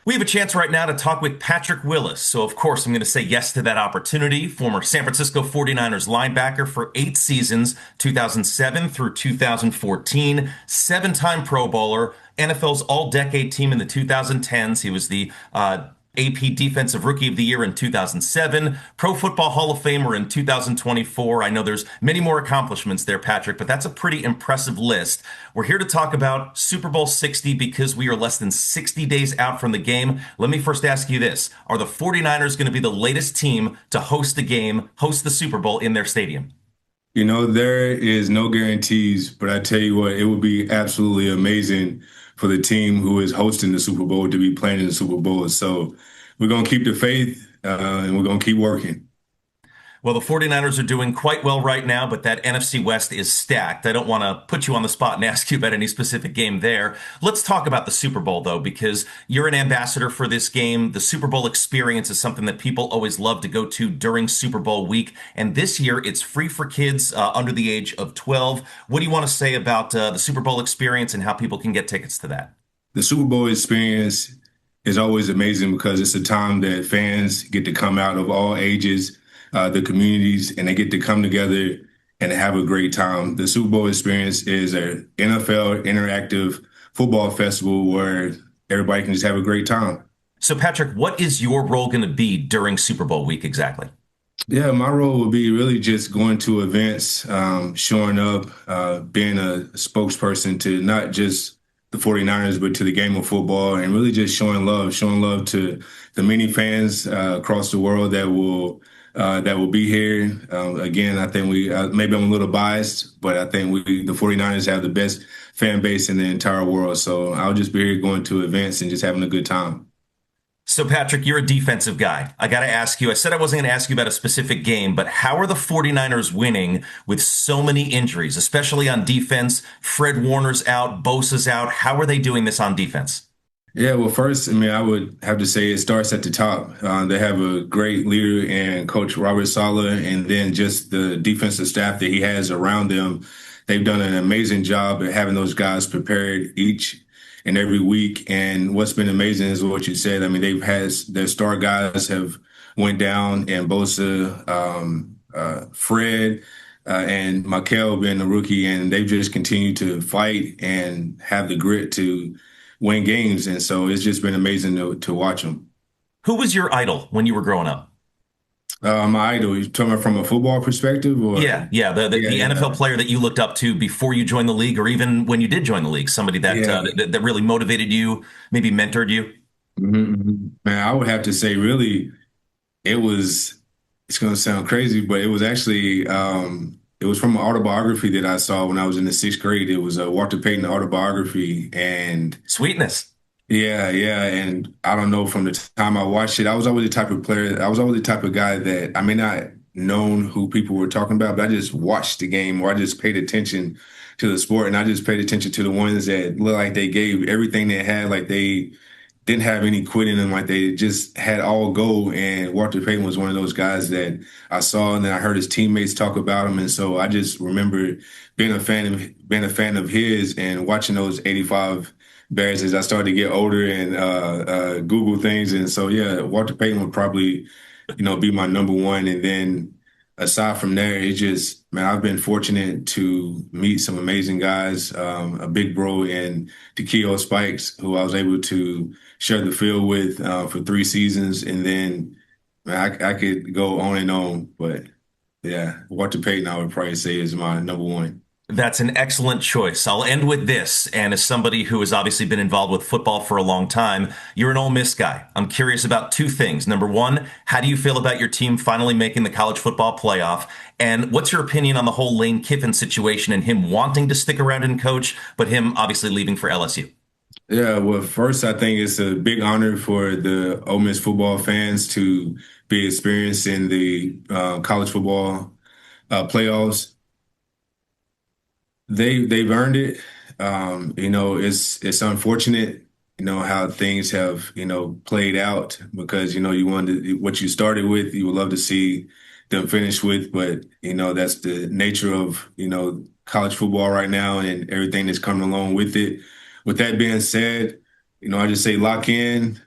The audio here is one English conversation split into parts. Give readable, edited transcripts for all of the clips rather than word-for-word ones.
We have a chance right now to talk with Patrick Willis. So, of course, I'm going to say yes to that opportunity. Former San Francisco 49ers linebacker for 8 seasons, 2007 through 2014, seven-time Pro Bowler, NFL's All-Decade Team in the 2010s. He was the AP Defensive Rookie of the Year in 2007, Pro Football Hall of Famer in 2024. I know there's many more accomplishments there, Patrick, but that's a pretty impressive list. We're here to talk about Super Bowl 60 because we are less than 60 days out from the game. Let me first ask you this. Are the 49ers going to be the latest team to host the game, host the Super Bowl in their stadium? There is no guarantees, but I tell you what, it would be absolutely amazing for the team who is hosting the Super Bowl to be playing in the Super Bowl. So we're going to keep the faith, and we're going to keep working. Well, the 49ers are doing quite well right now, but that NFC West is stacked. I don't want to put you on the spot and ask you about any specific game there. Let's talk about the Super Bowl, though, because you're an ambassador for this game. The Super Bowl experience is something that people always love to go to during Super Bowl week. And this year, it's free for kids under the age of 12. What do you want to say about the Super Bowl experience and how people can get tickets to that? The Super Bowl experience is always amazing because it's a time that fans get to come out of all ages, the communities, and they get to come together and have a great time. The Super Bowl experience is an NFL interactive football festival where everybody can just have a great time. So, Patrick, what is your role going to be during Super Bowl week exactly? Yeah, my role would be really just going to events, showing up, being a spokesperson to not just the 49ers, but to the game of football and really just showing love to the many fans across the world that will be here. Again, I think maybe I'm a little biased, but I think the 49ers have the best fan base in the entire world. So I'll just be here going to events and just having a good time. So, Patrick, you're a defensive guy. I got to ask you, I said I wasn't going to ask you about a specific game, but how are the 49ers winning with so many injuries, especially on defense? Fred Warner's out, Bosa's out. How are they doing this on defense? Yeah, well, first, I mean, I would have to say it starts at the top. They have a great leader and Coach Robert Saleh, and then just the defensive staff that he has around them. They've done an amazing job at having those guys prepared each and every week. And what's been amazing is what you said. I mean, they've had their star guys have went down, and Bosa, Fred, and Mikel being the rookie, and they've just continued to fight and have the grit to win games. And so it's just been amazing to watch them. Who was your idol when you were growing up? My idol, you talking about from a football perspective or? Yeah, Yeah, the yeah, NFL player that you looked up to before you joined the league, or even when you did join the league, somebody yeah. that really motivated you, maybe mentored you. Man, I would have to say really it was, it's going to sound crazy, but it was actually, it was from an autobiography that I saw when I was in the sixth grade. It was a Walter Payton autobiography. And Sweetness. yeah. And I don't know, from the time I watched it, I was always the type of player, I was always the type of guy that I may not known who people were talking about, but I just watched the game or I just paid attention to the sport and I just paid attention to the ones that looked like they gave everything they had, like they didn't have any quit in them, like they just had all go. And Walter Payton was one of those guys that I saw, and then I heard his teammates talk about him, and so I just remember being a fan of his and watching those '85 Bears as I started to get older and Google things. And so yeah, Walter Payton would probably be my number one, and then aside from there, it's just, man, I've been fortunate to meet some amazing guys, a big bro in Takeo Spikes, who I was able to share the field with for 3 seasons. And then, man, I could go on and on, but yeah, Walter Payton, I would probably say is my number one. That's an excellent choice. I'll end with this. And as somebody who has obviously been involved with football for a long time, you're an Ole Miss guy. I'm curious about two things. Number one, how do you feel about your team finally making the college football playoff? And what's your opinion on the whole Lane Kiffin situation and him wanting to stick around and coach, but him obviously leaving for LSU? Yeah, well, first, I think it's a big honor for the Ole Miss football fans to be experienced in the college football playoffs. They've earned it. It's unfortunate, how things have, played out because, you wanted what you started with, you would love to see them finish with, but that's the nature of, college football right now and everything that's coming along with it. With that being said, I just say lock in,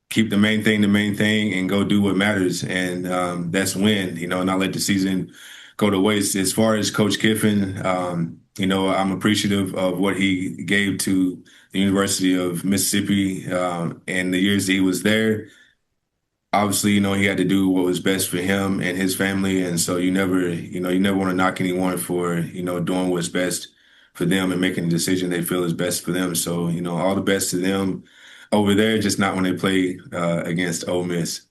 keep the main thing, and go do what matters. And that's win, not let the season go to waste. As far as Coach Kiffin, I'm appreciative of what he gave to the University of Mississippi and the years that he was there. Obviously, he had to do what was best for him and his family. And so you never want to knock anyone for, doing what's best for them and making the decision they feel is best for them. So, all the best to them over there, just not when they play against Ole Miss.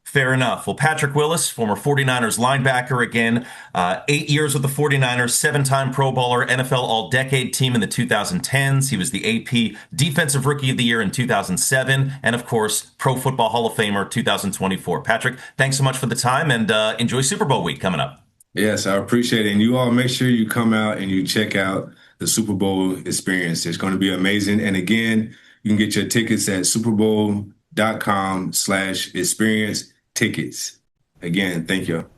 Fair enough. Well, Patrick Willis, former 49ers linebacker, again, 8 years with the 49ers, seven-time Pro Bowler, NFL All-Decade Team in the 2010s. He was the AP Defensive Rookie of the Year in 2007, and of course, Pro Football Hall of Famer 2024. Patrick, thanks so much for the time, and enjoy Super Bowl week coming up. Yes, I appreciate it. And you all make sure you come out and you check out the Super Bowl experience. It's going to be amazing. And again, you can get your tickets at superbowl.com/experience tickets. Again, thank you.